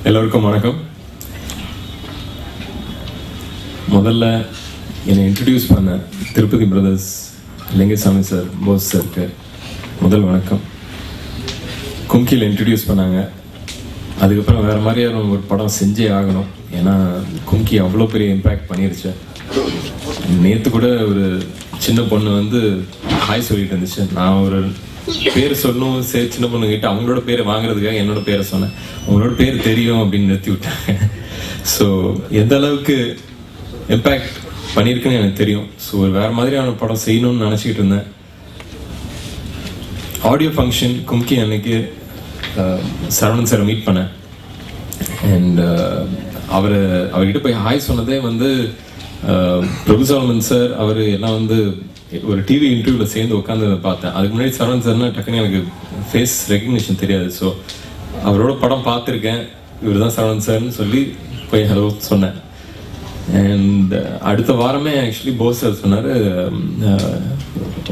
எல்லோருக்கும் வணக்கம். முதல்ல என்னை இன்ட்ரடியூஸ் பண்ண திருப்பதி பிரதர்ஸ், லிங்கசாமி சார், போஸ் சாருக்கு முதல் வணக்கம். கும்கியில் இன்ட்ரடியூஸ் பண்ணாங்க. அதுக்கப்புறம் வேறு மாதிரியான ஒரு படம் செஞ்சே ஆகணும். ஏன்னா கும்கி அவ்வளோ பெரிய இம்பேக்ட் பண்ணிருச்சு. நேற்று கூட ஒரு சின்ன பொண்ணு வந்து ஹாய் சொல்லிட்டு இருந்துச்சு. நான் ஒரு பேர் சொல்லணும், சரி சின்ன பொண்ணுங்கிட்ட அவங்களோட பேரை வாங்குறதுக்காக என்னோட பேரை சொன்னேன். அவங்களோட பேர் தெரியும் அப்படின்னு நிறுத்தி விட்டாங்க. ஸோ எந்த அளவுக்கு இம்பேக்ட் பண்ணியிருக்குன்னு எனக்கு தெரியும். ஸோ ஒரு வேறு மாதிரியான படம் செய்யணும்னு நினச்சிக்கிட்டு இருந்தேன். ஆடியோ ஃபங்க்ஷன் கும்கி அன்னைக்கு சரவணன் சாரை மீட் பண்ணேன். அண்ட் அவர்கிட்ட போய் ஹாய் சொன்னதே வந்து பிரபு சாலமன் சார் அவர் எல்லாம் வந்து ஒரு டிவி இன்டர்வியூவில் சேர்ந்து உட்காந்து பார்த்தேன். அதுக்கு முன்னாடி சரவணன் சார்னா டக்குன்னு எனக்கு ஃபேஸ் ரெகக்னிஷன் தெரியாது. ஸோ அவரோட படம் பார்த்துருக்கேன், இவர் தான் சரவணன் சார்னு சொல்லி போய் ஹலோ சொன்னேன். அண்ட் அடுத்த வாரமே ஆக்சுவலி போஸ் சார் சொன்னார்,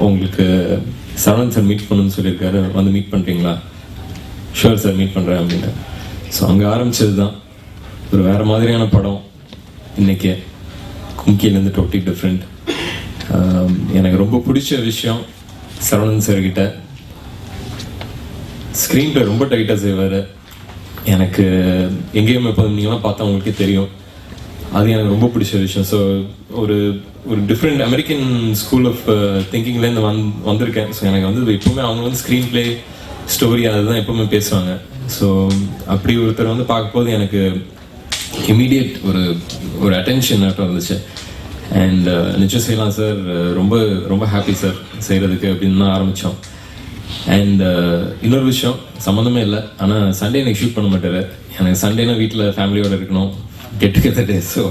உங்களுக்கு சரவணன் சார் மீட் பண்ணணும்னு சொல்லியிருக்காரு, வந்து மீட் பண்ணுறீங்களா? ஷுவர் சார், மீட் பண்ணுறேன் அப்படின்னு. ஸோ அங்கே ஆரம்பிச்சது தான் ஒரு வேறு மாதிரியான படம். இன்றைக்கி கும்கியிலேருந்து டோட்டலி டிஃப்ரெண்ட். எனக்கு ரொம்ப பிடிச்ச விஷயம் சரவணன் சார்கிட்ட ஸ்க்ரீன் பிளே ரொம்ப டைட்டாக செய்வார். எனக்கு எங்கேயும் இப்போ நீங்களாம் பார்த்தா உங்களுக்கே தெரியும். அது எனக்கு ரொம்ப பிடிச்ச விஷயம். ஸோ ஒரு ஒரு டிஃப்ரெண்ட் அமெரிக்கன் ஸ்கூல் ஆஃப் திங்கிங்லேருந்து வந்திருக்கேன். ஸோ எனக்கு வந்து எப்போவுமே அவங்க வந்து ஸ்க்ரீன் பிளே ஸ்டோரி அதுதான் எப்போவுமே பேசுவாங்க. ஸோ அப்படி ஒருத்தர் வந்து பார்க்கும்போது எனக்கு இமீடியட் ஒரு அட்டென்ஷன் ஆட்டம் இருந்துச்சு. அண்ட் நிச்சயம் செய்யலாம் சார், ரொம்ப ரொம்ப ஹாப்பி சார் செய்கிறதுக்கு அப்படின்னு தான் ஆரம்பித்தோம். அண்ட் இன்னொரு விஷயம் சம்மந்தமே இல்லை, ஆனால் சண்டே எனக்கு ஷூட் பண்ண மாட்டார். எனக்கு சண்டேனா வீட்டில் ஃபேமிலியோடு இருக்கணும், கெட் டுகெதர் டே. ஸோ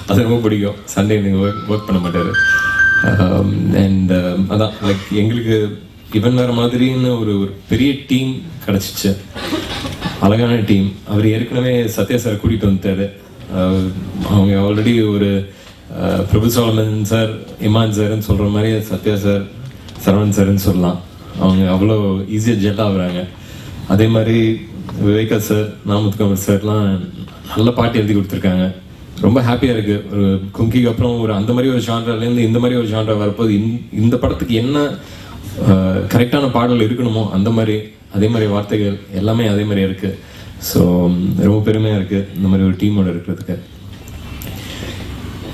அது ரொம்ப பிடிக்கும். சண்டே எனக்கு ஒர்க் பண்ண மாட்டார். அண்ட் அதான் லைக் எங்களுக்கு இவன் வேறு மாதிரின்னு ஒரு பெரிய டீம் கிடச்சிச்சு, அழகான டீம். அவர் ஏற்கனவே சத்யா சார் கூட்டிகிட்டு வந்துட்டார். அவங்க ஆல்ரெடி ஒரு பிரபு சாலமன் சார், இமான் சார்ன்னு சொல்கிற மாதிரி சத்யா சார், சரவணன் சார்ன்னு சொல்லலாம். அவங்க அவ்வளோ ஈஸியாக ஜெட் ஆகுறாங்க. அதே மாதிரி விவேகா சார், நாமுத்துக்குமார் சார்லாம் நல்ல பாட்டு எழுதி கொடுத்துருக்காங்க. ரொம்ப ஹாப்பியாக இருக்குது. ஒரு கும்கிக்கு அப்புறம் ஒரு அந்த மாதிரி ஒரு ஜான்ராலேருந்து இந்த மாதிரி ஒரு ஜான்ரா வரப்போது இந்த படத்துக்கு என்ன கரெக்டான பாடல் இருக்கணுமோ அந்த மாதிரி, அதே மாதிரி வார்த்தைகள் எல்லாமே அதே மாதிரி இருக்குது. ஸோ ரொம்ப பெருமையாக இருக்குது இந்த மாதிரி ஒரு டீமோட இருக்கிறதுக்கு.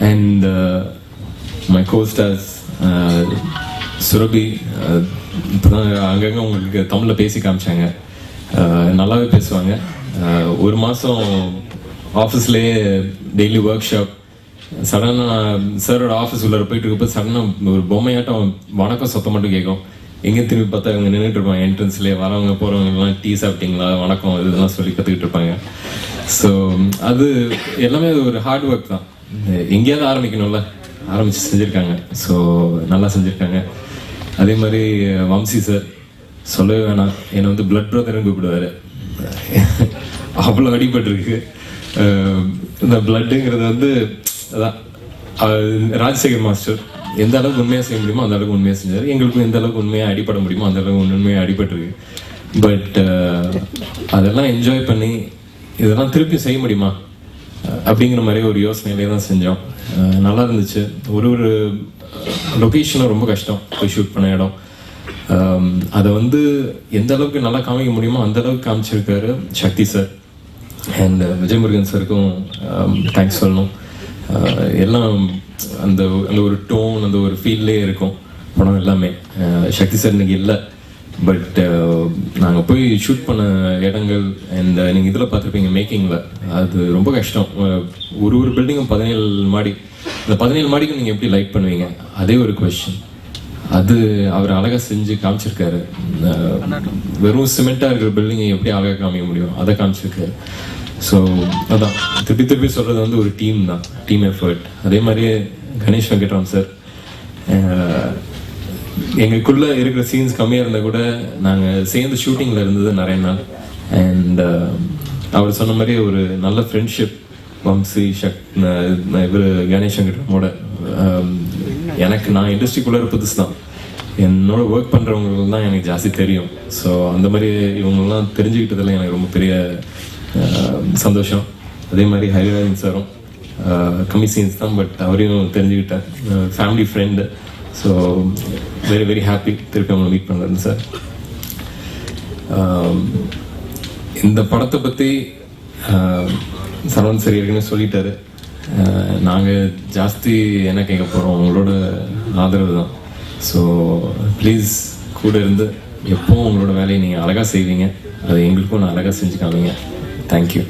அண்ட் மை கோஸ்டார்ஸ் சுரபி இப்போ தான் அங்கங்கே உங்களுக்கு தமிழில் பேசி காமிச்சாங்க. நல்லாவே பேசுவாங்க. ஒரு மாதம் ஆஃபீஸ்லேயே டெய்லி ஒர்க் ஷாப். சடனாக நான் சாரோட ஆஃபீஸ் உள்ளே போயிட்டு இருக்கப்போ சடனாக ஒரு பொம்மையாட்டம் வணக்கம் சத்தம் மட்டும் கேட்கும். எங்கே திரும்பி பார்த்தா இவங்க நின்றுட்டு இருப்பாங்க என்ட்ரன்ஸ்லேயே. வரவங்க போகிறவங்கலாம் டீ சாப்பிட்டீங்களா, வணக்கம், இதெல்லாம் சொல்லி கற்றுக்கிட்டு இருப்பாங்க. ஸோ அது எல்லாமே ஒரு ஹார்ட் ஒர்க் தான். எங்கேயாவது ஆரம்பிக்கணும்ல, ஆரம்பித்து செஞ்சுருக்காங்க. ஸோ நல்லா செஞ்சுருக்காங்க. அதே மாதிரி வம்சி சார் சொல்லவே வேணாம், என்னை வந்து பிளட் பிரதர்னு கூப்பிடுவார். அவ்வளோ அடிபட்டிருக்கு. இந்த பிளட்டுங்கிறது வந்து அதான் ராஜசேகர் மாஸ்டர் எந்த அளவுக்கு உண்மையாக செய்ய முடியுமோ அந்த அளவுக்கு உண்மையாக செஞ்சார். எங்களுக்கும் எந்த அளவுக்கு உண்மையாக அடிபட முடியுமோ அந்த அளவுக்கு உண்மையாக அடிபட்டிருக்கு. பட் அதெல்லாம் என்ஜாய் பண்ணி இதெல்லாம் திருப்பி செய்ய முடியுமா அப்படிங்கிற மாதிரி ஒரு யோசனையிலே தான் செஞ்சோம். நல்லா இருந்துச்சு. ஒரு லொக்கேஷனும் ரொம்ப கஷ்டம் போய் ஷூட் பண்ண இடம். அதை வந்து எந்த அளவுக்கு நல்லா காமிக்க முடியுமோ அந்த அளவுக்கு காமிச்சிருக்காரு சக்தி சார். அண்ட் விஜய் முருகன் சாருக்கும் தேங்க்ஸ் சொல்லணும். எல்லாம் அந்த ஒரு டோன், அந்த ஒரு ஃபீல்லே இருக்கும் படம் எல்லாமே. சக்தி சார் இன்னைக்கு இல்லை, பட் நாங்கள் போய் ஷூட் பண்ண இடங்கள் அண்ட் நீங்கள் இதில் பார்த்துருப்பீங்க மேக்கிங்கில், அது ரொம்ப கஷ்டம். ஒரு பில்டிங்கும் 17 மாடி. இந்த 17 மாடிக்கும் நீங்கள் எப்படி லைட் பண்ணுவீங்க, அதே ஒரு கொஸ்டின். அது அவர் அழகாக செஞ்சு காமிச்சிருக்காரு. வெறும் சிமெண்ட்டாக இருக்கிற பில்டிங்கை எப்படி அழகாக காமிக்க முடியும், அதை காமிச்சிருக்காரு. ஸோ அதான் திருப்பி சொல்கிறது வந்து ஒரு டீம் தான், டீம் எஃபர்ட். அதே மாதிரியே கணேஷ் வெங்கட்ராம் சார், எங்களுக்குள்ளே இருக்கிற சீன்ஸ் கம்மியாக இருந்தால் கூட நாங்கள் சேர்ந்து ஷூட்டிங்கில் இருந்தது நிறைய நாள். அண்ட் அவர் சொன்ன மாதிரி ஒரு நல்ல ஃப்ரெண்ட்ஷிப் வம்சி இவர் கணேஷ் வெங்கட்ராமோட. எனக்கு நான் இண்டஸ்ட்ரிக்குள்ளே புதுசு தான், என்னோட ஒர்க் பண்ணுறவங்களுக்கு தான் எனக்கு ஜாஸ்தி தெரியும். ஸோ அந்த மாதிரி இவங்கெல்லாம் தெரிஞ்சுக்கிட்டதில் எனக்கு ரொம்ப பெரிய சந்தோஷம். அதே மாதிரி ஹரிராஜன் சாரும் கம்மி சீன்ஸ் தான், பட் அவரையும் தெரிஞ்சுக்கிட்டேன். Family friend. So very very happy திருப்பி அவங்களை மீட் பண்ணுறது சார். இந்த படத்தை பற்றி சரவணன் சார் ஏற்கனவே சொல்லிட்டாரு. நாங்கள் ஜாஸ்தி என்ன கேட்க போகிறோம், உங்களோட ஆதரவு தான். ஸோ ப்ளீஸ் கூட இருந்து எப்போவும் உங்களோட வேலையை நீங்கள் அழகாக செய்வீங்க, அதை எங்களுக்கும் நான் அழகாக செஞ்சு காமிங்க. தேங்க்யூ.